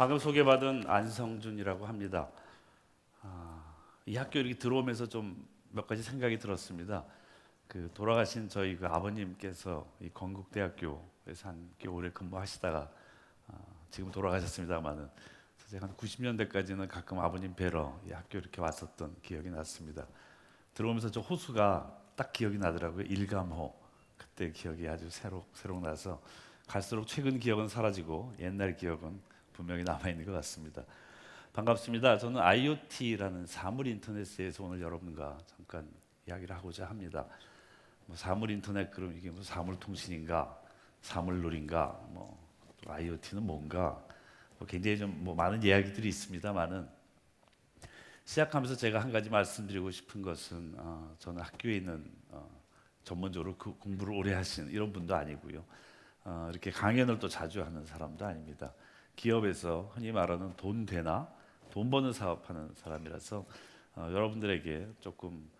방금 소개받은 안성준이라고 합니다. 이 학교 이렇게 들어오면서 좀 몇 가지 생각이 들었습니다. 그 돌아가신 저희 그 아버님께서 이 건국대학교에서 한 꽤 오래 근무하시다가 지금 돌아가셨습니다만은 제가 한 90년대까지는 가끔 아버님 뵈러 이 학교 이렇게 왔었던 기억이 났습니다. 들어오면서 저 호수가 딱 기억이 나더라고요. 일감호. 그때 기억이 아주 새록 나서 갈수록 최근 기억은 사라지고 옛날 기억은 분명히 남아 있는 것 같습니다. 반갑습니다. 저는 IoT라는 사물 인터넷에서 오늘 여러분과 잠깐 이야기를 하고자 합니다. 뭐 사물 인터넷 그럼 이게 무슨 사물 통신인가, 사물놀인가, 뭐 IoT는 뭔가 굉장히 좀 많은 이야기들이 있습니다만은 시작하면서 제가 한 가지 말씀드리고 싶은 것은 저는 학교에 있는 전문적으로 그 공부를 오래 하신 이런 분도 아니고요. 이렇게 강연을 또 자주 하는 사람도 아닙니다. 기업에서 흔히 말하는 돈 되나 돈 버는 사업하는 사람이라서 여러분들에게 조금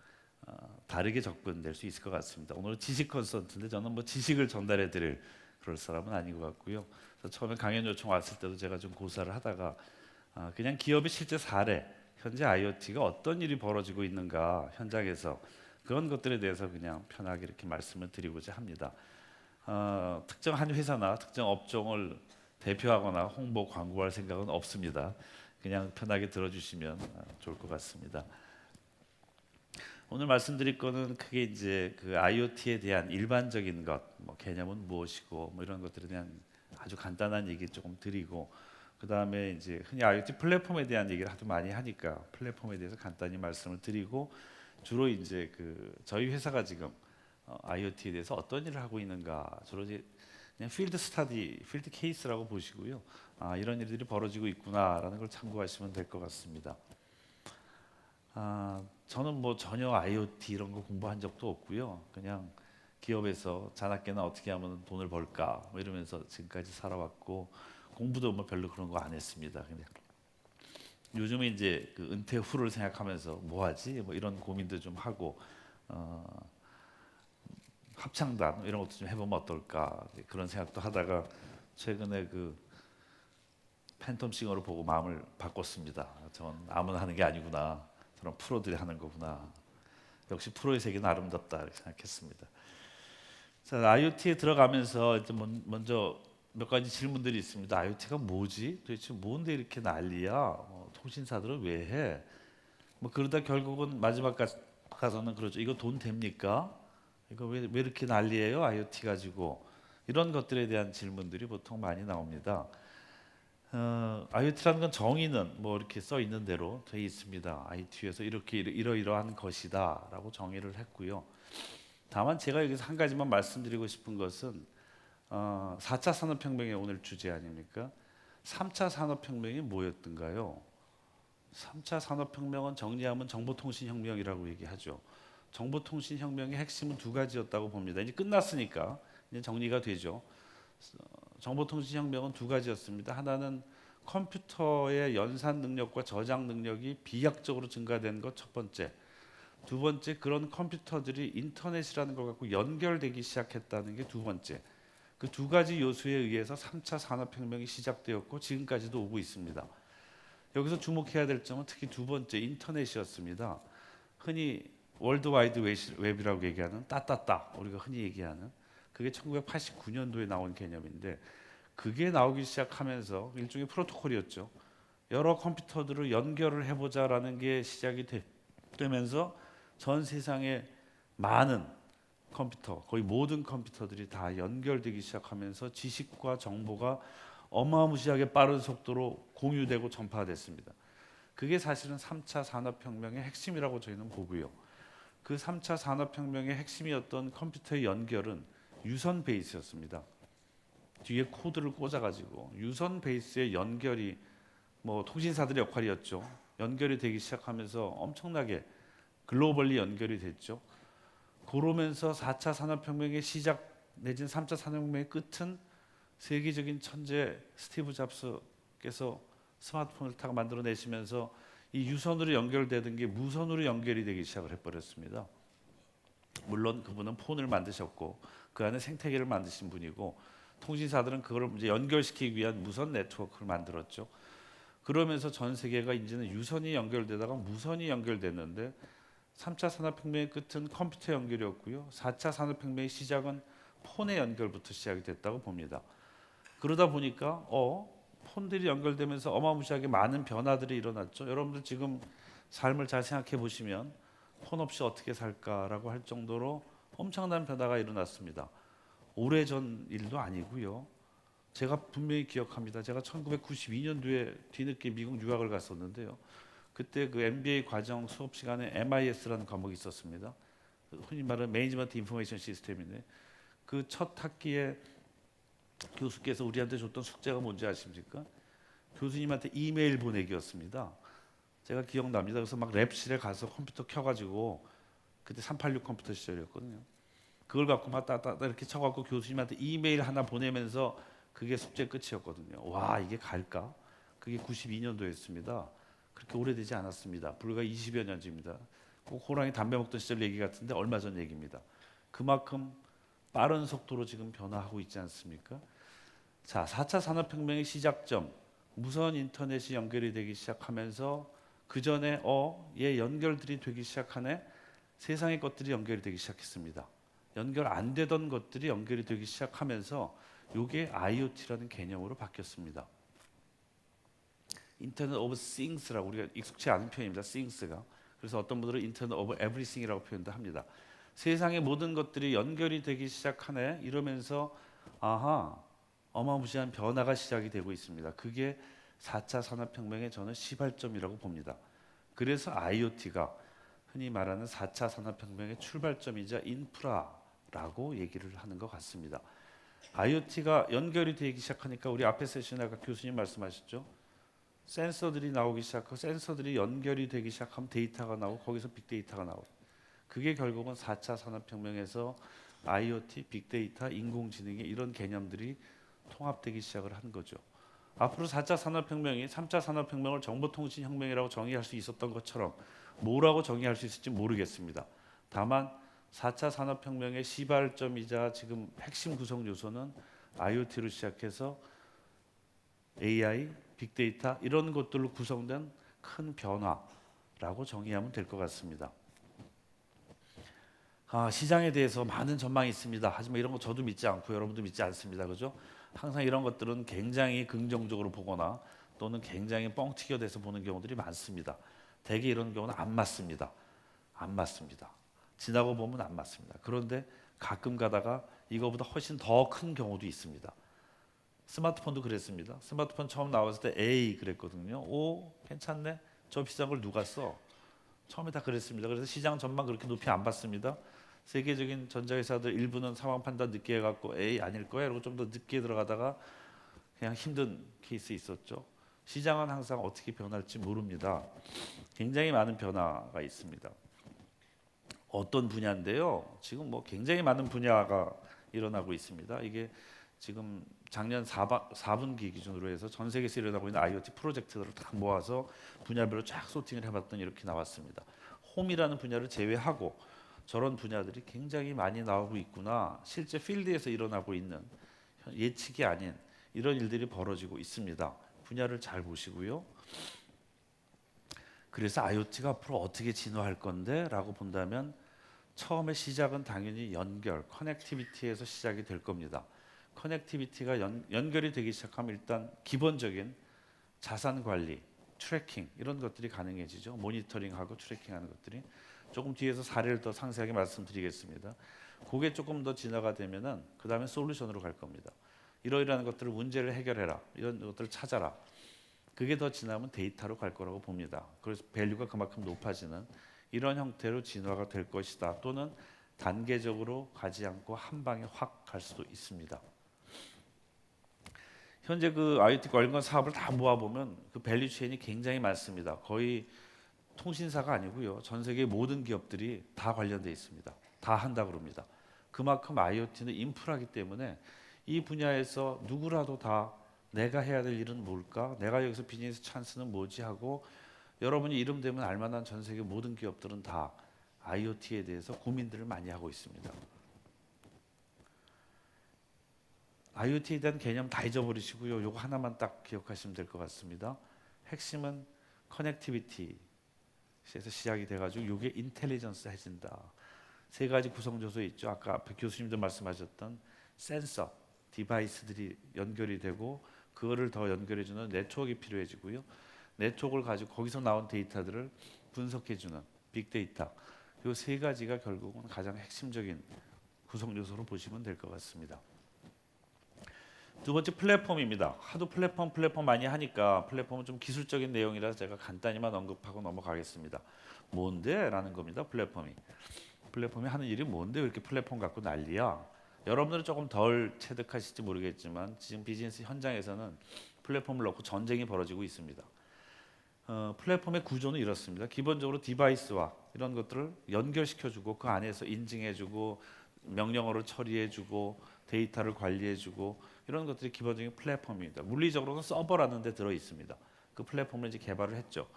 다르게 접근될 수 있을 것 같습니다. 오늘은 지식 컨설턴트인데 저는 뭐 지식을 전달해 드릴 그럴 사람은 아닌 것 같고요. 그래서 처음에 강연 요청 왔을 때도 제가 좀 고사를 하다가 그냥 기업의 실제 사례, 현재 IoT가 어떤 일이 벌어지고 있는가 현장에서 그런 것들에 대해서 그냥 편하게 이렇게 말씀을 드리고자 합니다. 특정 한 회사나 특정 업종을 대표하거나 홍보 광고할 생각은 없습니다. 그냥 편하게 들어주시면 좋을 것 같습니다. 오늘 말씀드릴 거는 크게 이제 그 IoT에 대한 일반적인 것, 뭐 개념은 무엇이고 뭐 이런 것들에 대한 아주 간단한 얘기 조금 드리고 그 다음에 이제 흔히 IoT 플랫폼에 대한 얘기를 하도 많이 하니까 플랫폼에 대해서 간단히 말씀을 드리고 주로 이제 그 저희 회사가 지금 IoT에 대해서 어떤 일을 하고 있는가 주로 이제 그냥 필드 스터디, 필드 케이스라고 보시고요. 이런 일들이 벌어지고 있구나라는 걸 참고하시면 될 것 같습니다. 저는 뭐 전혀 IoT 이런 거 공부한 적도 없고요. 그냥 기업에서 자나깨나 어떻게 하면 돈을 벌까 뭐 이러면서 지금까지 살아왔고 공부도 뭐 별로 그런 거 안 했습니다. 그냥 요즘에 이제 그 은퇴 후를 생각하면서 뭐 하지? 뭐 이런 고민도 좀 하고 합창단 이런 것도 좀 해보면 어떨까 그런 생각도 하다가 최근에 그 팬텀싱어를 보고 마음을 바꿨습니다. 전 아무나 하는 게 아니구나. 저런 프로들이 하는 거구나. 역시 프로의 세계는 아름답다 이렇게 생각했습니다. 자, IoT에 들어가면서 이제 먼저 몇 가지 질문들이 있습니다. IoT가 뭐지? 도대체 뭔데 이렇게 난리야? 통신사들은 왜 해? 뭐 그러다 결국은 마지막 가서는 그러죠. 이거 돈 됩니까? 이거 왜 이렇게 난리예요? IoT 가지고 이런 것들에 대한 질문들이 보통 많이 나옵니다. IoT라는 건 정의는 뭐 이렇게 써 있는 대로 돼 있습니다. IoT에서 이렇게 이러이러한 것이다라고 정의를 했고요. 다만 제가 여기서 한 가지만 말씀드리고 싶은 것은 4차 산업혁명이 오늘 주제 아닙니까? 3차 산업혁명이 뭐였던가요? 3차 산업혁명은 정리하면 정보통신혁명이라고 얘기하죠. 정보통신혁명의 핵심은 두 가지였다고 봅니다. 이제 끝났으니까 이제 정리가 되죠. 정보통신혁명은 두 가지였습니다. 하나는 컴퓨터의 연산 능력과 저장 능력이 비약적으로 증가된 것 첫 번째. 두 번째, 그런 컴퓨터들이 인터넷이라는 걸 갖고 연결되기 시작했다는 게 두 번째. 그 두 가지 요소에 의해서 3차 산업혁명이 시작되었고 지금까지도 오고 있습니다. 여기서 주목해야 될 점은 특히 두 번째 인터넷이었습니다. 흔히 월드와이드 웹이라고 얘기하는 따따따 우리가 흔히 얘기하는 그게 1989년도에 나온 개념인데 그게 나오기 시작하면서 일종의 프로토콜이었죠. 여러 컴퓨터들을 연결을 해보자라는 게 시작이 되면서 전 세상에 많은 컴퓨터, 거의 모든 컴퓨터들이 다 연결되기 시작하면서 지식과 정보가 어마무시하게 빠른 속도로 공유되고 전파됐습니다. 그게 사실은 3차 산업혁명의 핵심이라고 저희는 보고요. 그 3차 산업혁명의 핵심이었던 컴퓨터의 연결은 유선 베이스였습니다. 뒤에 코드를 꽂아가지고 유선 베이스의 연결이 뭐 통신사들의 역할이었죠. 연결이 되기 시작하면서 엄청나게 글로벌리 연결이 됐죠. 그러면서 4차 산업혁명의 시작 내진 3차 산업혁명의 끝은 세계적인 천재 스티브 잡스께서 스마트폰을 딱 만들어내시면서 이 유선으로 연결되던 게 무선으로 연결이 되기 시작을 해버렸습니다. 물론 그분은 폰을 만드셨고 그 안에 생태계를 만드신 분이고 통신사들은 그걸 이제 연결시키기 위한 무선 네트워크를 만들었죠. 그러면서 전 세계가 이제는 유선이 연결되다가 무선이 연결됐는데 3차 산업혁명의 끝은 컴퓨터 연결이었고요. 4차 산업혁명의 시작은 폰의 연결부터 시작이 됐다고 봅니다. 그러다 보니까 폰들이 연결되면서 어마무시하게 많은 변화들이 일어났죠. 여러분들 지금 삶을 잘 생각해 보시면 폰 없이 어떻게 살까라고 할 정도로 엄청난 변화가 일어났습니다. 오래전 일도 아니고요. 제가 분명히 기억합니다. 제가 1992년도에 뒤늦게 미국 유학을 갔었는데요. 그때 그 MBA 과정 수업 시간에 MIS라는 과목이 있었습니다. 흔히 말하는 매니지먼트 인포메이션 시스템인데 그 첫 학기에 교수께서 우리한테 줬던 숙제가 뭔지 아십니까? 교수님한테 이메일 보내기였습니다. 제가 기억납니다. 그래서 막 랩실에 가서 컴퓨터 켜가지고 그때 386 컴퓨터 시절이었거든요. 그걸 갖고 막 따따따 이렇게 쳐갖고 교수님한테 이메일 하나 보내면서 그게 숙제 끝이었거든요. 와, 이게 갈까? 그게 92년도였습니다. 그렇게 오래되지 않았습니다. 불과 20여 년 전입니다. 꼭 호랑이 담배 먹던 시절 얘기 같은데 얼마 전 얘기입니다. 그만큼 빠른 속도로 지금 변화하고 있지 않습니까? 자, 4차 산업혁명의 시작점, 무선 인터넷이 연결이 되기 시작하면서 그 전에 얘 연결들이 되기 시작하네. 세상의 것들이 연결이 되기 시작했습니다. 연결 안 되던 것들이 연결이 되기 시작하면서 이게 IoT라는 개념으로 바뀌었습니다. 인터넷 오브 싱스라고 우리가 익숙치 않은 표현입니다. 싱스가. 그래서 어떤 분들은 인터넷 오브 에브리싱이라고 표현도 합니다. 세상의 모든 것들이 연결이 되기 시작하네 이러면서 아하 어마무시한 변화가 시작이 되고 있습니다. 그게 4차 산업혁명의 저는 시발점이라고 봅니다. 그래서 IoT가 흔히 말하는 4차 산업혁명의 출발점이자 인프라라고 얘기를 하는 것 같습니다. IoT가 연결이 되기 시작하니까 우리 앞에 세션에 아까 교수님 말씀하셨죠. 센서들이 나오기 시작하고 센서들이 연결이 되기 시작하면 데이터가 나오고 거기서 빅데이터가 나오고 그게 결국은 4차 산업혁명에서 IoT, 빅데이터, 인공지능의 이런 개념들이 통합되기 시작을 한 거죠. 앞으로 4차 산업혁명이 3차 산업혁명을 정보통신혁명이라고 정의할 수 있었던 것처럼 뭐라고 정의할 수 있을지 모르겠습니다. 다만 4차 산업혁명의 시발점이자 지금 핵심 구성 요소는 IoT로 시작해서 AI, 빅데이터 이런 것들로 구성된 큰 변화라고 정의하면 될 것 같습니다. 시장에 대해서 많은 전망이 있습니다. 하지만 이런 거 저도 믿지 않고 여러분도 믿지 않습니다. 그죠? 항상 이런 것들은 굉장히 긍정적으로 보거나 또는 굉장히 뻥튀겨 돼서 보는 경우들이 많습니다. 대개 이런 경우는 안 맞습니다. 안 맞습니다. 지나고 보면 안 맞습니다. 그런데 가끔 가다가 이거보다 훨씬 더 큰 경우도 있습니다. 스마트폰도 그랬습니다. 스마트폰 처음 나왔을 때 A 그랬거든요. 오 괜찮네. 저 비싼 걸 누가 써? 처음에 다 그랬습니다. 그래서 시장 전망 그렇게 높이 안 봤습니다. 세계적인 전자회사들 일부는 상황 판단 늦게 해갖고 에이 아닐 거야 이러고 좀 더 늦게 들어가다가 그냥 힘든 케이스 있었죠. 시장은 항상 어떻게 변할지 모릅니다. 굉장히 많은 변화가 있습니다. 어떤 분야인데요. 지금 뭐 굉장히 많은 분야가 일어나고 있습니다. 이게 지금 작년 4분기 기준으로 해서 전 세계에서 일어나고 있는 IoT 프로젝트들을 다 모아서 분야별로 쫙 소팅을 해봤더니 이렇게 나왔습니다. 홈이라는 분야를 제외하고 저런 분야들이 굉장히 많이 나오고 있구나. 실제 필드에서 일어나고 있는 예측이 아닌 이런 일들이 벌어지고 있습니다. 분야를 잘 보시고요. 그래서 IoT가 앞으로 어떻게 진화할 건데 라고 본다면 처음에 시작은 당연히 연결, 커넥티비티에서 시작이 될 겁니다. 커넥티비티가 연결이 되기 시작하면 일단 기본적인 자산 관리, 트래킹 이런 것들이 가능해지죠. 모니터링하고 트래킹하는 것들이 조금 뒤에서 사례를 더 상세하게 말씀드리겠습니다. 그게 조금 더 진화가 되면은 그 다음에 솔루션으로 갈 겁니다. 이러이러한 것들을 문제를 해결해라. 이런 것들을 찾아라. 그게 더 지나면 데이터로 갈 거라고 봅니다. 그래서 밸류가 그만큼 높아지는 이런 형태로 진화가 될 것이다. 또는 단계적으로 가지 않고 한 방에 확 갈 수도 있습니다. 현재 그 IoT 관련 사업을 다 모아보면 그 밸류 체인이 굉장히 많습니다. 거의 통신사가 아니고요. 전 세계 모든 기업들이 다 관련돼 있습니다. 다 한다 그럽니다. 그만큼 IoT는 인프라이기 때문에 이 분야에서 누구라도 다 내가 해야 될 일은 뭘까? 내가 여기서 비즈니스 찬스는 뭐지? 하고 여러분이 이름 되면 알만한 전 세계 모든 기업들은 다 IoT에 대해서 고민들을 많이 하고 있습니다. IoT에 대한 개념 다 잊어버리시고요. 요거 하나만 딱 기억하시면 될 것 같습니다. 핵심은 커넥티비티에서 시작이 돼가지고 이게 인텔리전스해진다. 세 가지 구성 요소 있죠. 아까 앞에 교수님도 말씀하셨던 센서, 디바이스들이 연결이 되고 그거를 더 연결해주는 네트워크가 필요해지고요. 네트워크를 가지고 거기서 나온 데이터들을 분석해주는 빅데이터. 이 세 가지가 결국은 가장 핵심적인 구성 요소로 보시면 될 것 같습니다. 두 번째 플랫폼입니다. 하도 플랫폼 많이 하니까 플랫폼은 좀 기술적인 내용이라서 제가 간단히만 언급하고 넘어가겠습니다. 뭔데? 라는 겁니다. 플랫폼이 하는 일이 뭔데 왜 이렇게 플랫폼 갖고 난리야? 여러분들은 조금 덜 체득하실지 모르겠지만 지금 비즈니스 현장에서는 플랫폼을 넣고 전쟁이 벌어지고 있습니다. 플랫폼의 구조는 이렇습니다. 기본적으로 디바이스와 이런 것들을 연결시켜주고 그 안에서 인증해주고 명령어를 처리해주고 데이터를 관리해주고 이런 것들이 기본적인 플랫폼입니다. 물리적으로는 서버라는 데 들어 있습니다. 그 플랫폼을 이제 개발을 했죠.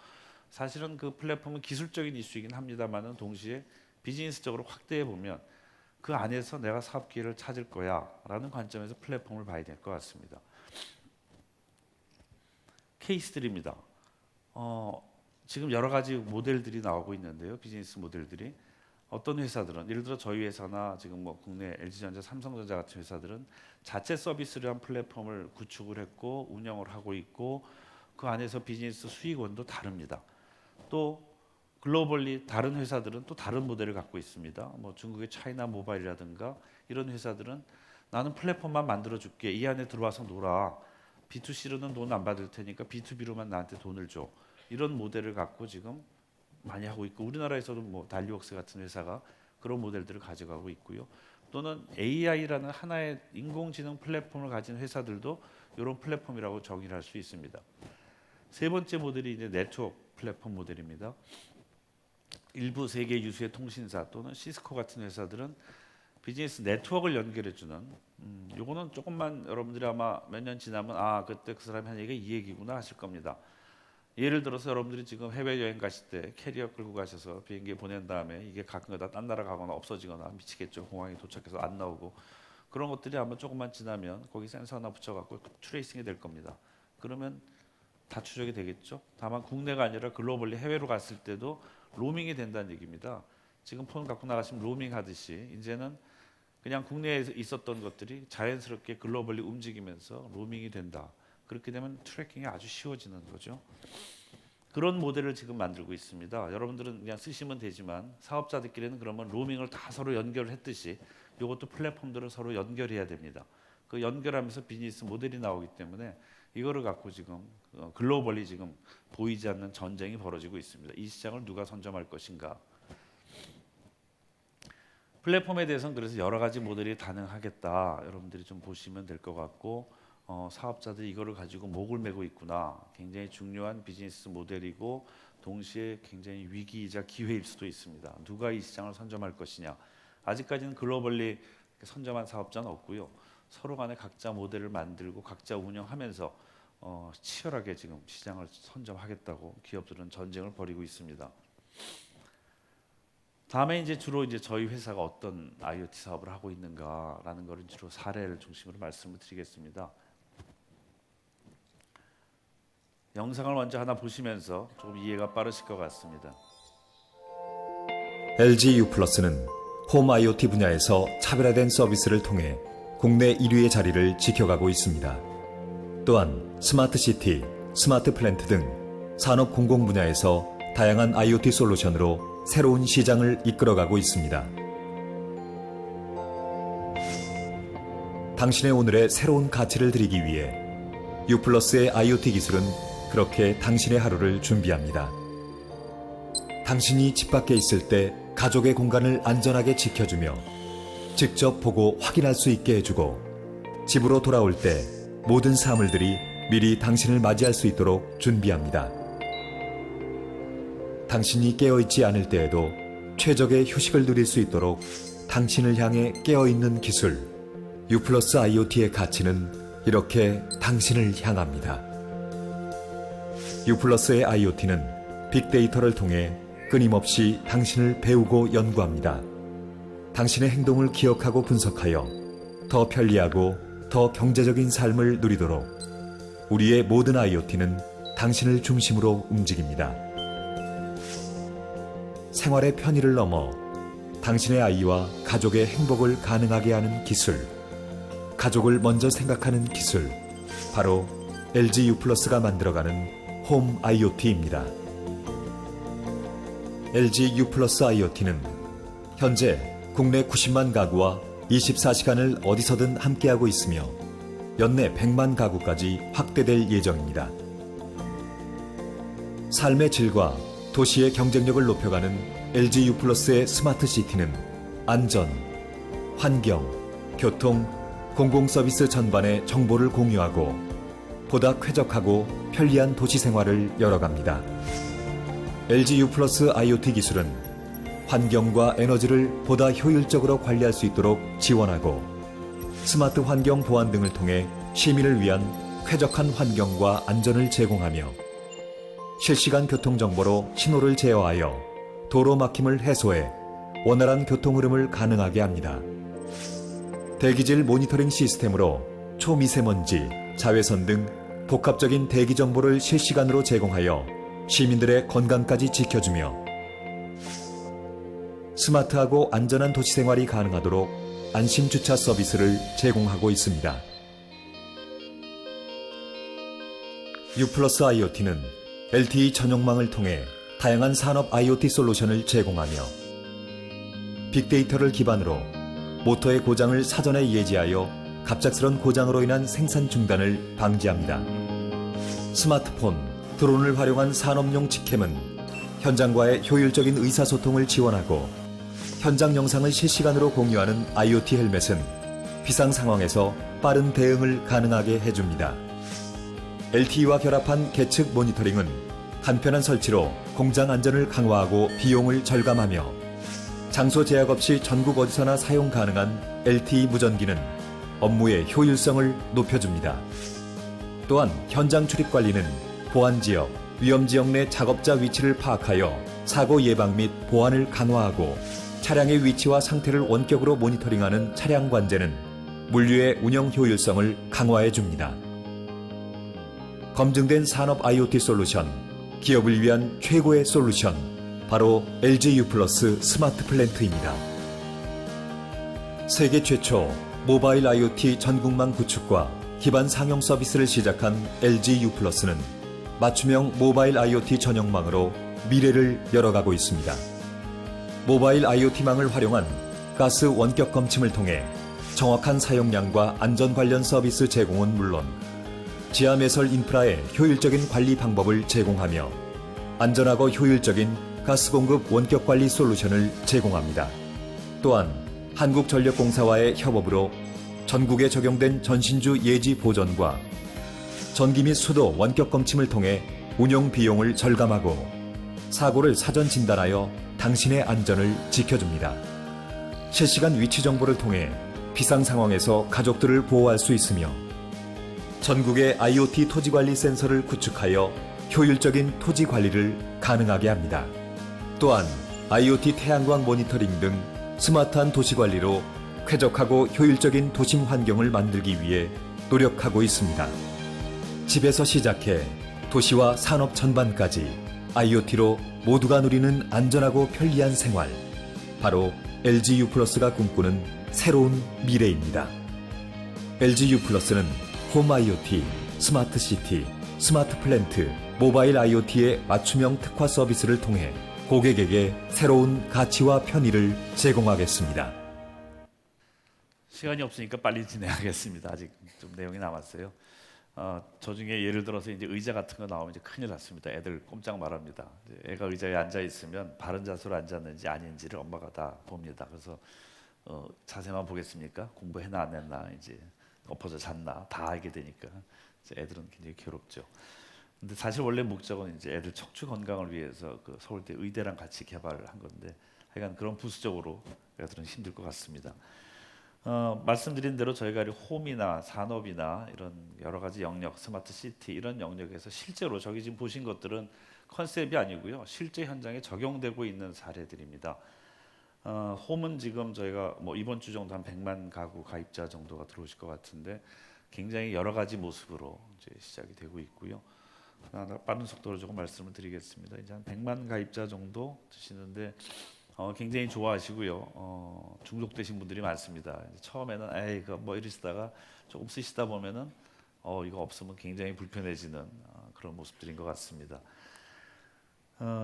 사실은 그 플랫폼은 기술적인 이슈이긴 합니다만은 동시에 비즈니스적으로 확대해 보면 그 안에서 내가 사업 기회를 찾을 거야라는 관점에서 플랫폼을 봐야 될 것 같습니다. 케이스들입니다. 지금 여러 가지 모델들이 나오고 있는데요. 비즈니스 모델들이 어떤 회사들은 예를 들어 저희 회사나 지금 뭐 국내 LG전자, 삼성전자 같은 회사들은 자체 서비스를 한 플랫폼을 구축을 했고 운영을 하고 있고 그 안에서 비즈니스 수익원도 다릅니다. 또 글로벌리 다른 회사들은 또 다른 모델을 갖고 있습니다. 뭐 중국의 차이나 모바일이라든가 이런 회사들은 나는 플랫폼만 만들어 줄게. 이 안에 들어와서 놀아. B2C로는 돈 안 받을 테니까 B2B로만 나한테 돈을 줘. 이런 모델을 갖고 지금 많이 하고 있고 우리나라에서도 뭐 달리웍스 같은 회사가 그런 모델들을 가져가고 있고요. 또는 AI라는 하나의 인공지능 플랫폼을 가진 회사들도 이런 플랫폼이라고 정의를 할 수 있습니다. 세 번째 모델이 이제 네트워크 플랫폼 모델입니다. 일부 세계 유수의 통신사 또는 시스코 같은 회사들은 비즈니스 네트워크를 연결해주는 요거는 조금만 여러분들이 아마 몇 년 지나면 아 그때 그 사람이 한 얘기가 이 얘기구나 하실 겁니다. 예를 들어서 여러분들이 지금 해외여행 가실 때 캐리어 끌고 가셔서 비행기에 보낸 다음에 이게 가끔가다 딴 나라 가거나 없어지거나 미치겠죠. 공항에 도착해서 안 나오고 그런 것들이 아마 조금만 지나면 거기 센서 하나 붙여갖고 트레이싱이 될 겁니다. 그러면 다 추적이 되겠죠. 다만 국내가 아니라 글로벌리 해외로 갔을 때도 로밍이 된다는 얘기입니다. 지금 폰 갖고 나가시면 로밍 하듯이 이제는 그냥 국내에 있었던 것들이 자연스럽게 글로벌리 움직이면서 로밍이 된다. 그렇게 되면 트래킹이 아주 쉬워지는 거죠. 그런 모델을 지금 만들고 있습니다. 여러분들은 그냥 쓰시면 되지만 사업자들끼리는 그러면 로밍을 다 서로 연결했듯이 이것도 플랫폼들을 서로 연결해야 됩니다. 그 연결하면서 비즈니스 모델이 나오기 때문에 이거를 갖고 지금 글로벌리 지금 보이지 않는 전쟁이 벌어지고 있습니다. 이 시장을 누가 선점할 것인가. 플랫폼에 대해서는 그래서 여러 가지 모델이 가능하겠다. 여러분들이 좀 보시면 될 것 같고 사업자들이 이거를 가지고 목을 메고 있구나. 굉장히 중요한 비즈니스 모델이고 동시에 굉장히 위기이자 기회일 수도 있습니다. 누가 이 시장을 선점할 것이냐. 아직까지는 글로벌리 선점한 사업자는 없고요. 서로 간에 각자 모델을 만들고 각자 운영하면서 치열하게 지금 시장을 선점하겠다고 기업들은 전쟁을 벌이고 있습니다. 다음에 이제 주로 이제 저희 회사가 어떤 IoT 사업을 하고 있는가라는 것을 주로 사례를 중심으로 말씀을 드리겠습니다. 영상을 먼저 하나 보시면서 좀 이해가 빠르실 것 같습니다. LG U+는 홈 IoT 분야에서 차별화된 서비스를 통해 국내 1위의 자리를 지켜가고 있습니다. 또한 스마트시티, 스마트 플랜트 등 산업 공공 분야에서 다양한 IoT 솔루션으로 새로운 시장을 이끌어가고 있습니다. 당신의 오늘의 새로운 가치를 드리기 위해 U+의 IoT 기술은 그렇게 당신의 하루를 준비합니다. 당신이 집 밖에 있을 때 가족의 공간을 안전하게 지켜주며 직접 보고 확인할 수 있게 해주고 집으로 돌아올 때 모든 사물들이 미리 당신을 맞이할 수 있도록 준비합니다. 당신이 깨어있지 않을 때에도 최적의 휴식을 누릴 수 있도록 당신을 향해 깨어있는 기술 U+ IoT의 가치는 이렇게 당신을 향합니다. U+의 IoT는 빅데이터를 통해 끊임없이 당신을 배우고 연구합니다. 당신의 행동을 기억하고 분석하여 더 편리하고 더 경제적인 삶을 누리도록 우리의 모든 IoT는 당신을 중심으로 움직입니다. 생활의 편의를 넘어 당신의 아이와 가족의 행복을 가능하게 하는 기술, 가족을 먼저 생각하는 기술, 바로 LG U+가 만들어가는 홈 IoT입니다. LG U+ IoT는 현재 국내 90만 가구와 24시간을 어디서든 함께하고 있으며 연내 100만 가구까지 확대될 예정입니다. 삶의 질과 도시의 경쟁력을 높여가는 LG U+의 스마트 시티는 안전, 환경, 교통, 공공서비스 전반의 정보를 공유하고 보다 쾌적하고 편리한 도시 생활을 열어갑니다. LG U+ IoT 기술은 환경과 에너지를 보다 효율적으로 관리할 수 있도록 지원하고 스마트 환경 보안 등을 통해 시민을 위한 쾌적한 환경과 안전을 제공하며 실시간 교통 정보로 신호를 제어하여 도로 막힘을 해소해 원활한 교통 흐름을 가능하게 합니다. 대기질 모니터링 시스템으로 초미세먼지, 자외선 등 복합적인 대기 정보를 실시간으로 제공하여 시민들의 건강까지 지켜주며 스마트하고 안전한 도시 생활이 가능하도록 안심 주차 서비스를 제공하고 있습니다. U+ IoT는 LTE 전용망을 통해 다양한 산업 IoT 솔루션을 제공하며 빅데이터를 기반으로 모터의 고장을 사전에 예지하여 갑작스런 고장으로 인한 생산 중단을 방지합니다. 스마트폰, 드론을 활용한 산업용 직캠은 현장과의 효율적인 의사소통을 지원하고 현장 영상을 실시간으로 공유하는 IoT 헬멧은 비상 상황에서 빠른 대응을 가능하게 해줍니다. LTE와 결합한 계측 모니터링은 간편한 설치로 공장 안전을 강화하고 비용을 절감하며 장소 제약 없이 전국 어디서나 사용 가능한 LTE 무전기는 업무의 효율성을 높여줍니다. 또한 현장 출입 관리는 보안 지역, 위험 지역 내 작업자 위치를 파악하여 사고 예방 및 보안을 강화하고 차량의 위치와 상태를 원격으로 모니터링하는 차량 관제는 물류의 운영 효율성을 강화해 줍니다. 검증된 산업 IoT 솔루션, 기업을 위한 최고의 솔루션, 바로 LG U+ 스마트 플랜트입니다. 세계 최초 모바일 IoT 전국망 구축과 기반 상용 서비스를 시작한 LG U+는 맞춤형 모바일 IoT 전용망으로 미래를 열어가고 있습니다. 모바일 IoT망을 활용한 가스 원격 검침을 통해 정확한 사용량과 안전 관련 서비스 제공은 물론 지하 매설 인프라의 효율적인 관리 방법을 제공하며 안전하고 효율적인 가스 공급 원격 관리 솔루션을 제공합니다. 또한 한국전력공사와의 협업으로 전국에 적용된 전신주 예지 보전과 전기 및 수도 원격 검침을 통해 운영 비용을 절감하고 사고를 사전 진단하여 당신의 안전을 지켜줍니다. 실시간 위치 정보를 통해 비상 상황에서 가족들을 보호할 수 있으며 전국의 IoT 토지 관리 센서를 구축하여 효율적인 토지 관리를 가능하게 합니다. 또한 IoT 태양광 모니터링 등 스마트한 도시 관리로 쾌적하고 효율적인 도심 환경을 만들기 위해 노력하고 있습니다. 집에서 시작해 도시와 산업 전반까지 IoT로 모두가 누리는 안전하고 편리한 생활. 바로 LG U+가 꿈꾸는 새로운 미래입니다. LG U+는 홈 IoT, 스마트 시티, 스마트 플랜트, 모바일 IoT의 맞춤형 특화 서비스를 통해 고객에게 새로운 가치와 편의를 제공하겠습니다. 시간이 없으니까 빨리 진행하겠습니다. 아직 좀 내용이 남았어요. 저 중에 예를 들어서 이제 의자 같은 거 나오면 이제 큰일 났습니다. 애들 꼼짝 말합니다. 애가 의자에 앉아 있으면 바른 자세로 앉았는지 아닌지를 엄마가 다 봅니다. 그래서 자세만 보겠습니까? 공부해나 안 했나, 이제 엎어져 잤나 다 알게 되니까 이제 애들은 굉장히 괴롭죠. 근데 사실 원래 목적은 이제 애들 척추 건강을 위해서 그 서울대 의대랑 같이 개발을 한 건데 하여간 그런 부수적으로 애들은 힘들 것 같습니다. 말씀드린 대로 저희가 홈이나 산업이나 이런 여러 가지 영역, 스마트 시티 이런 영역에서 실제로 저기 지금 보신 것들은 컨셉이 아니고요, 실제 현장에 적용되고 있는 사례들입니다. 홈은 지금 저희가 뭐 이번 주 정도 한 100만 가구 가입자 정도가 들어오실 것 같은데 굉장히 여러 가지 모습으로 이제 시작이 되고 있고요. 하나 빠른 속도로 조금 말씀을 드리겠습니다. 이제 한 100만 가입자 정도 되시는데 굉장히 좋아하시고요. 중독되신 분들이 많습니다. 이제 처음에는 에이 그뭐 이리 쓰다가 조금 쓰시다 보면은 이거 없으면 굉장히 불편해지는 그런 모습들인 것 같습니다.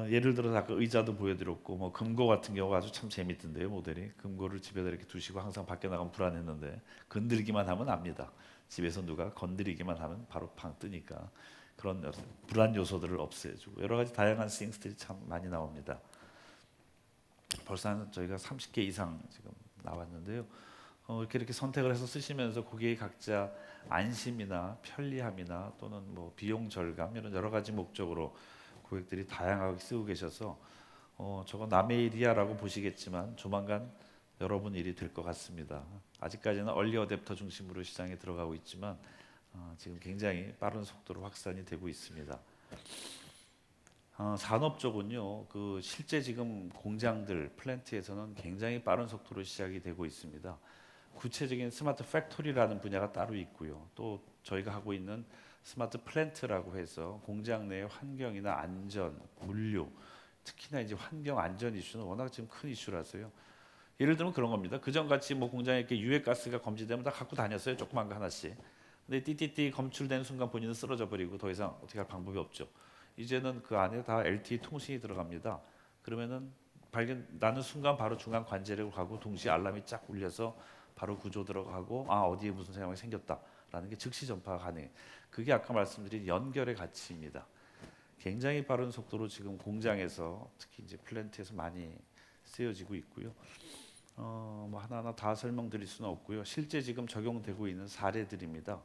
예를 들어서 아까 의자도 보여드렸고 뭐 금고 같은 경우가 아주 참 재밌던데요. 모델이 금고를 집에다 이렇게 두시고 항상 밖에 나가면 불안했는데 건드리기만 하면 압니다. 집에서 누가 건드리기만 하면 바로 팡 뜨니까 그런 불안 요소들을 없애주고 여러 가지 다양한 스윙스들이 참 많이 나옵니다. 벌써 저희가 30개 이상 지금 나왔는데요. 이렇게 선택을 해서 쓰시면서 고객이 각자 안심이나 편리함이나 또는 뭐 비용 절감 이런 여러 가지 목적으로 고객들이 다양하게 쓰고 계셔서 저거 남의 일이야라고 보시겠지만 조만간 여러분 일이 될 것 같습니다. 아직까지는 얼리 어댑터 중심으로 시장에 들어가고 있지만 지금 굉장히 빠른 속도로 확산이 되고 있습니다. 산업 쪽은요, 그 실제 지금 공장들, 플랜트에서는 굉장히 빠른 속도로 시작이 되고 있습니다. 구체적인 스마트 팩토리라는 분야가 따로 있고요. 또 저희가 하고 있는 스마트 플랜트라고 해서 공장 내의 환경이나 안전, 물류, 특히나 이제 환경 안전 이슈는 워낙 지금 큰 이슈라서요. 예를 들면 그런 겁니다. 그전 같이 뭐 공장에 이렇게 유해가스가 검지되면 다 갖고 다녔어요. 조그만 거 하나씩. 근데 띠띠띠 검출되는 순간 본인은 쓰러져 버리고 더 이상 어떻게 할 방법이 없죠. 이제는 그 안에 다 LTE 통신이 들어갑니다. 그러면은 발견 나는 순간 바로 중앙 관제력으로 가고 동시에 알람이 쫙 울려서 바로 구조 들어가고 어디에 무슨 상황이 생겼다라는 게 즉시 전파가 가능해. 그게 아까 말씀드린 연결의 가치입니다. 굉장히 빠른 속도로 지금 공장에서 특히 이제 플랜트에서 많이 쓰여지고 있고요. 뭐 하나하나 다 설명드릴 수는 없고요. 실제 지금 적용되고 있는 사례들입니다.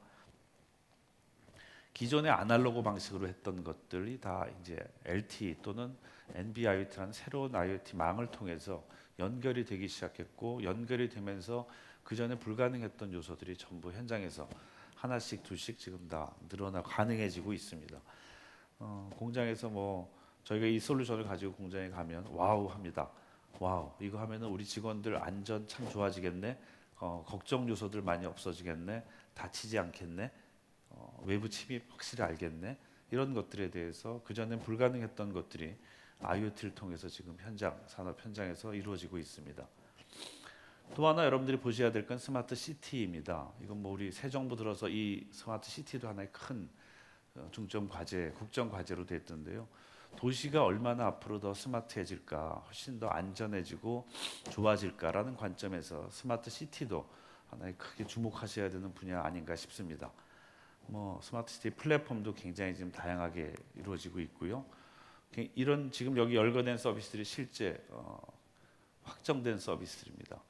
기존의 아날로그 방식으로 했던 것들이 다 이제 LTE 또는 NB-IoT라는 새로운 IoT 망을 통해서 연결이 되기 시작했고 연결이 되면서 그 전에 불가능했던 요소들이 전부 현장에서 하나씩 둘씩 지금 다 늘어나고 가능해지고 있습니다. 공장에서 뭐 저희가 이 솔루션을 가지고 공장에 가면 와우 합니다. 와우 이거 하면은 우리 직원들 안전 참 좋아지겠네. 걱정 요소들 많이 없어지겠네. 다치지 않겠네. 외부 침입 확실히 알겠네. 이런 것들에 대해서 그전엔 불가능했던 것들이 IoT를 통해서 지금 산업 현장에서 이루어지고 있습니다. 또 하나 여러분들이 보셔야 될 건 스마트 시티입니다. 이건 뭐 우리 새 정부 들어서 이 스마트 시티도 하나의 큰 중점 과제, 국정 과제로 됐던데요. 도시가 얼마나 앞으로 더 스마트해질까, 훨씬 더 안전해지고 좋아질까라는 관점에서 스마트 시티도 하나의 크게 주목하셔야 되는 분야 아닌가 싶습니다. 뭐 스마트 시티 플랫폼도 굉장히 지금 다양하게 이루어지고 있고요. 이런 지금 여기 열거된 서비스들이 실제 확정된 서비스들입니다.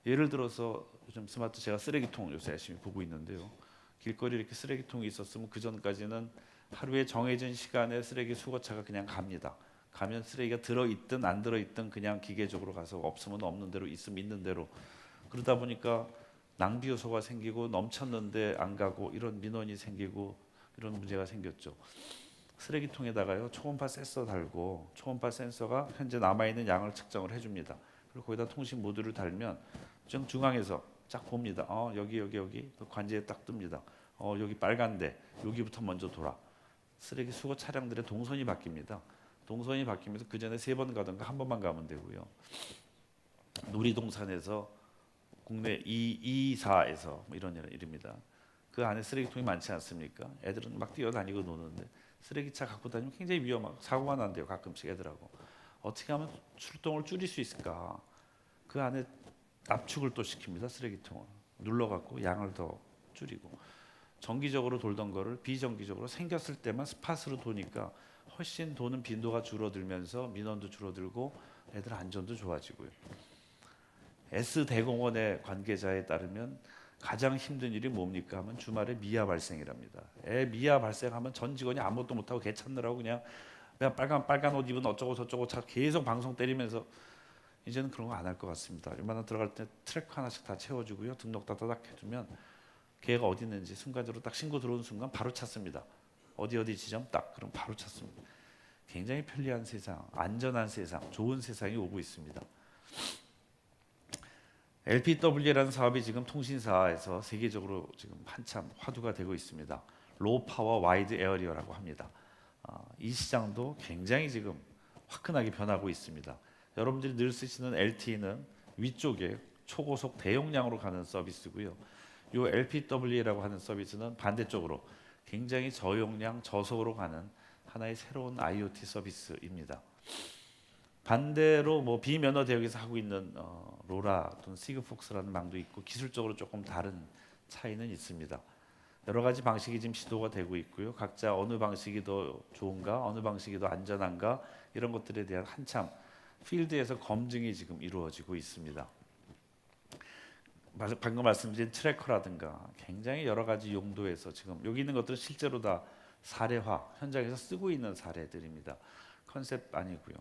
예를 들어서 요즘 스마트 제가 쓰레기통 요새 열심히 보고 있는데요. 길거리에 이렇게 쓰레기통이 있었으면 그 전까지는 하루에 정해진 시간에 쓰레기 수거차가 그냥 갑니다. 가면 쓰레기가 들어있든 안 들어있든 그냥 기계적으로 가서 없으면 없는 대로 있으면 있는 대로 그러다 보니까 낭비 요소가 생기고 넘쳤는데 안 가고 이런 민원이 생기고 이런 문제가 생겼죠. 쓰레기통에다가요 초음파 센서 달고 초음파 센서가 현재 남아있는 양을 측정을 해줍니다. 그리고 거기다 통신 모듈을 달면 중앙에서 쫙 봅니다. 여기 관제에 딱 뜹니다. 여기 빨간데 여기부터 먼저 돌아. 쓰레기 수거 차량들의 동선이 바뀝니다. 동선이 바뀌면서 그 전에 3번 가던가 한 번만 가면 되고요. 놀이동산에서 국내 224에서 뭐 이런 일입니다. 그 안에 쓰레기통이 많지 않습니까? 애들은 막 뛰어다니고 노는데 쓰레기차 갖고 다니면 굉장히 위험하고 사고가 난대요. 가끔씩 애들하고. 어떻게 하면 출동을 줄일 수 있을까? 그 안에 압축을 또 시킵니다. 쓰레기통을 눌러갖고 양을 더 줄이고 정기적으로 돌던 거를 비정기적으로 생겼을 때만 스팟으로 도니까 훨씬 도는 빈도가 줄어들면서 민원도 줄어들고 애들 안전도 좋아지고요. S대공원의 관계자에 따르면 가장 힘든 일이 뭡니까 하면 주말에 미아 발생이랍니다. 미아 발생하면 전 직원이 아무것도 못하고 개 찾느라고 그냥 빨간 옷 입은 어쩌고 저쩌고 계속 방송 때리면서 이제는 그런 거 안 할 것 같습니다. 얼마나 들어갈 때 트랙 하나씩 다 채워주고요. 등록 따다닥 해두면 개가 어디 있는지 순간적으로 딱 신고 들어오는 순간 바로 찾습니다. 어디 지점 딱 그럼 바로 찾습니다. 굉장히 편리한 세상, 안전한 세상, 좋은 세상이 오고 있습니다. LPW라는 사업이 지금 통신사에서 세계적으로 지금 한참 화두가 되고 있습니다. 로우 파워 와이드 에어리어라고 합니다. 이 시장도 굉장히 지금 화끈하게 변하고 있습니다. 여러분들이 늘 쓰시는 LTE는 위쪽에 초고속 대용량으로 가는 서비스고요. 이 LPWA라고 하는 서비스는 반대쪽으로 굉장히 저용량 저속으로 가는 하나의 새로운 IoT 서비스입니다. 반대로 뭐 비면허 대역에서 하고 있는 로라 또는 시그폭스라는 망도 있고 기술적으로 조금 다른 차이는 있습니다. 여러 가지 방식이 지금 시도가 되고 있고요. 각자 어느 방식이 더 좋은가, 어느 방식이 더 안전한가 이런 것들에 대한 한참 필드에서 검증이 지금 이루어지고 있습니다. 방금 말씀드린 트래커라든가 굉장히 여러 가지 용도에서 지금 여기 있는 것들은 실제로 다 사례화, 현장에서 쓰고 있는 사례들입니다. 컨셉 아니고요.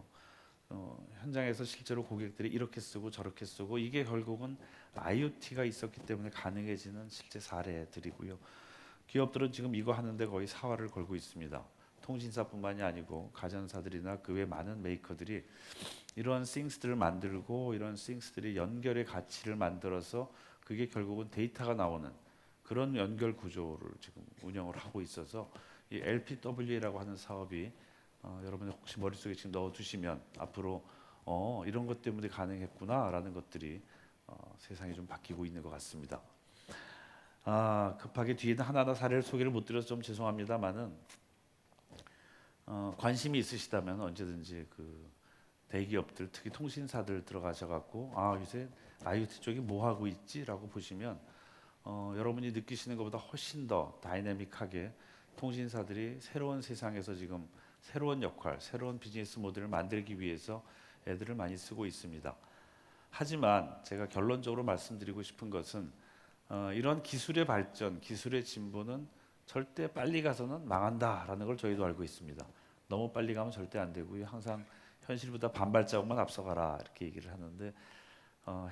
현장에서 실제로 고객들이 이렇게 쓰고 저렇게 쓰고 이게 결국은 IoT가 있었기 때문에 가능해지는 실제 사례들이고요. 기업들은 지금 이거 하는데 거의 사활을 걸고 있습니다. 통신사뿐만이 아니고 가전사들이나 그 외 많은 메이커들이 이런 싱스들을 만들고 이런 싱스들이 연결의 가치를 만들어서 그게 결국은 데이터가 나오는 그런 연결 구조를 지금 운영을 하고 있어서 이 LPWA라고 하는 사업이 여러분이 혹시 머릿속에 지금 넣어두시면 앞으로 이런 것 때문에 가능했구나라는 것들이 세상이 좀 바뀌고 있는 것 같습니다. 급하게 뒤에는 하나하나 사례를 소개를 못 드려서 좀 죄송합니다만은 관심이 있으시다면 언제든지 그 대기업들 특히 통신사들 들어가셔갖고 요새 IoT 쪽이 뭐 하고 있지라고 보시면 여러분이 느끼시는 것보다 훨씬 더 다이내믹하게 통신사들이 새로운 세상에서 지금 새로운 역할, 새로운 비즈니스 모델을 만들기 위해서 애들을 많이 쓰고 있습니다. 하지만 제가 결론적으로 말씀드리고 싶은 것은 이런 기술의 발전, 기술의 진보는 절대 빨리 가서는 망한다라는 걸 저희도 알고 있습니다. 너무 빨리 가면 절대 안 되고요. 항상 현실보다 반발자국만 앞서가라 이렇게 얘기를 하는데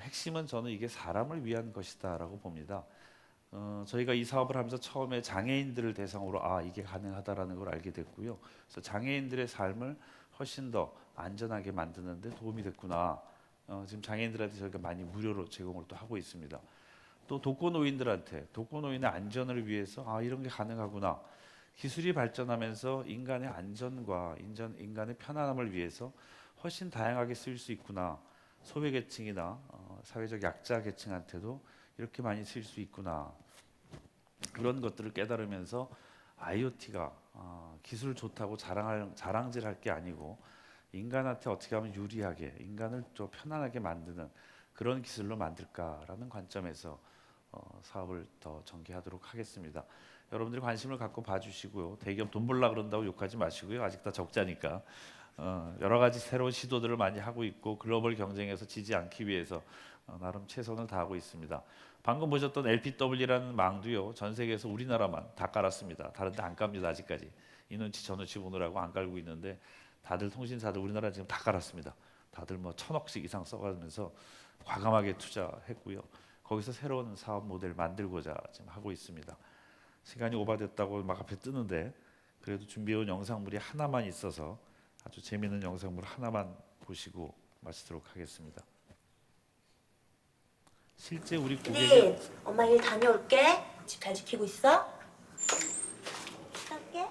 핵심은 저는 이게 사람을 위한 것이다라고 봅니다. 저희가 이 사업을 하면서 처음에 장애인들을 대상으로 이게 가능하다라는 걸 알게 됐고요. 그래서 장애인들의 삶을 훨씬 더 안전하게 만드는 데 도움이 됐구나. 지금 장애인들한테 저희가 많이 무료로 제공을 또 하고 있습니다. 또 독거노인들한테 독거노인의 안전을 위해서 이런 게 가능하구나. 기술이 발전하면서 인간의 안전과 인간의 편안함을 위해서 훨씬 다양하게 쓰일 수 있구나. 소외계층이나 사회적 약자 계층한테도 이렇게 많이 쓰일 수 있구나. 그런 것들을 깨달으면서 IoT가 기술 좋다고 자랑질할 게 아니고 인간한테 어떻게 하면 유리하게 인간을 좀 편안하게 만드는 그런 기술로 만들까라는 관점에서 사업을 더 전개하도록 하겠습니다. 여러분들이 관심을 갖고 봐주시고요. 대기업 돈 벌라 그런다고 욕하지 마시고요. 아직 다 적자니까 여러 가지 새로운 시도들을 많이 하고 있고 글로벌 경쟁에서 지지 않기 위해서 나름 최선을 다하고 있습니다. 방금 보셨던 LPW라는 망도요. 전 세계에서 우리나라만 다 깔았습니다. 다른 데 안 깝니다. 아직까지 이 눈치 저 눈치 보느라고 안 깔고 있는데 다들 통신사들 우리나라 지금 다 깔았습니다. 다들 뭐 1,000억씩 이상 써가면서 과감하게 투자했고요. 거기서 새로운 사업 모델 만들고자 지금 하고 있습니다. 시간이 오버됐다고 막 앞에 뜨는데 그래도 준비해온 영상물이 하나만 있어서 아주 재미있는 영상물 하나만 보시고 마치도록 하겠습니다. 실제 우리 고객이 엄마 일 다녀올게. 집 잘 지키고 있어? 갈게.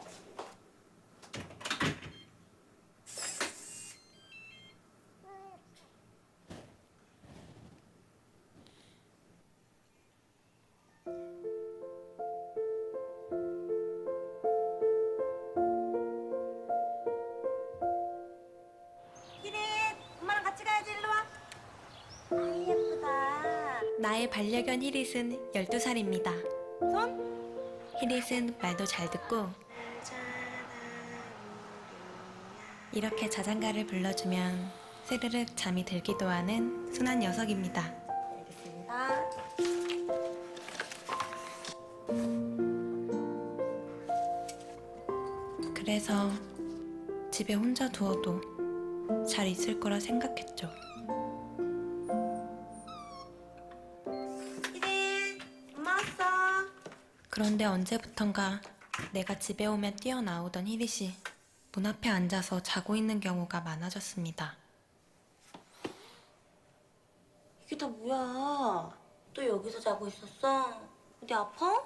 기린, 엄마랑 같이 가야지. 일로 와. 아이 예쁘다. 나의 반려견 히릿은 12살입니다. 손? 히릿은 말도 잘 듣고 이렇게 자장가를 불러주면 스르륵 잠이 들기도 하는 순한 녀석입니다. 알겠습니다. 그래서 집에 혼자 두어도 잘 있을 거라 생각했죠. 기린, 엄마 왔어. 그런데 언제부턴가 내가 집에 오면 뛰어나오던 히릿이 문 앞에 앉아서 자고 있는 경우가 많아졌습니다. 이게 다 뭐야? 또 여기서 자고 있었어? 어디 아파?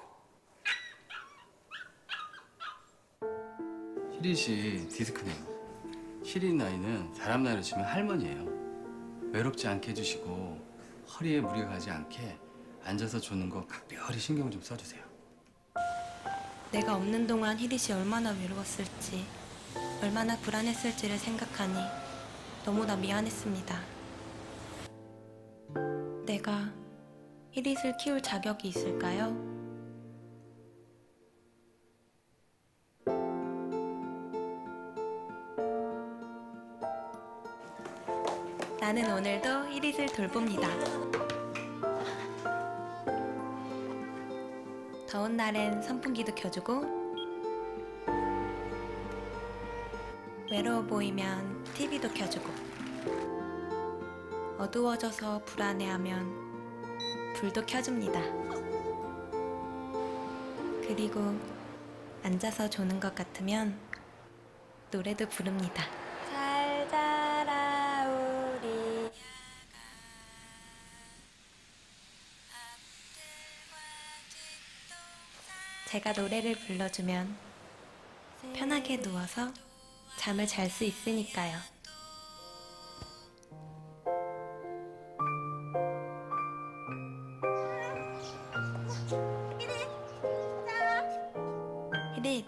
히릿이 디스크네요. 히릿 나이는 사람 나이로 치면 할머니예요. 외롭지 않게 해주시고 허리에 무리가 가지 않게 앉아서 조는 거 각별히 신경 좀 써주세요. 내가 없는 동안 히릿이 얼마나 외로웠을지, 얼마나 불안했을지를 생각하니 너무나 미안했습니다. 내가 히릿을 키울 자격이 있을까요? 나는 오늘도 히릿을 돌봅니다. 더운 날엔 선풍기도 켜주고, 외로워 보이면 TV도 켜주고, 어두워져서 불안해하면 불도 켜줍니다. 그리고 앉아서 조는 것 같으면 노래도 부릅니다. 잘 자라 우리 제가 노래를 불러주면 편하게 누워서 잠을 잘 수 있으니까요. 히릿,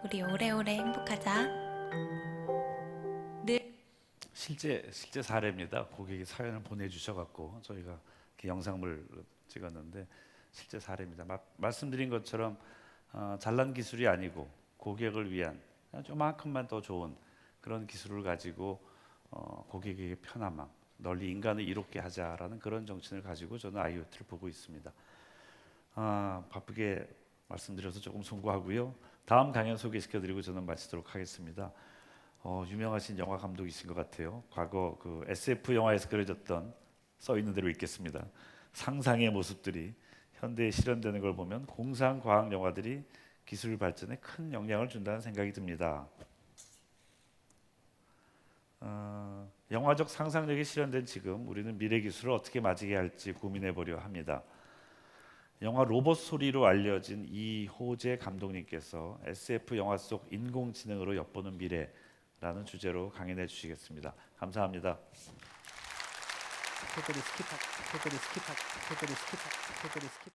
우리 오래오래 행복하자. 늘 실제 사례입니다. 고객이 사연을 보내주셔갖고 저희가 이렇게 영상을 찍었는데 실제 사례입니다. 말씀드린 것처럼 잘난 기술이 아니고 고객을 위한 조금만큼만 더 좋은 그런 기술을 가지고 고객에게 편함, 널리 인간을 이롭게 하자라는 그런 정신을 가지고 저는 IoT를 보고 있습니다. 바쁘게 말씀드려서 조금 송구하고요. 다음 강연 소개시켜드리고 저는 마치도록 하겠습니다. 유명하신 영화 감독이신 것 같아요. 과거 그 SF 영화에서 그려졌던 써 있는 대로 읽겠습니다. 상상의 모습들이 현대에 실현되는 걸 보면 공상 과학 영화들이 기술 발전에 큰 영향을 준다는 생각이 듭니다. 영화적 상상력이 실현된 지금 우리는 미래 기술을 어떻게 맞이해야 할지 고민해 보려 합니다. 영화 로봇 소리로 알려진 이호재 감독님께서 SF 영화 속 인공지능으로 엿보는 미래라는 주제로 강연해 주시겠습니다. 감사합니다. 스킵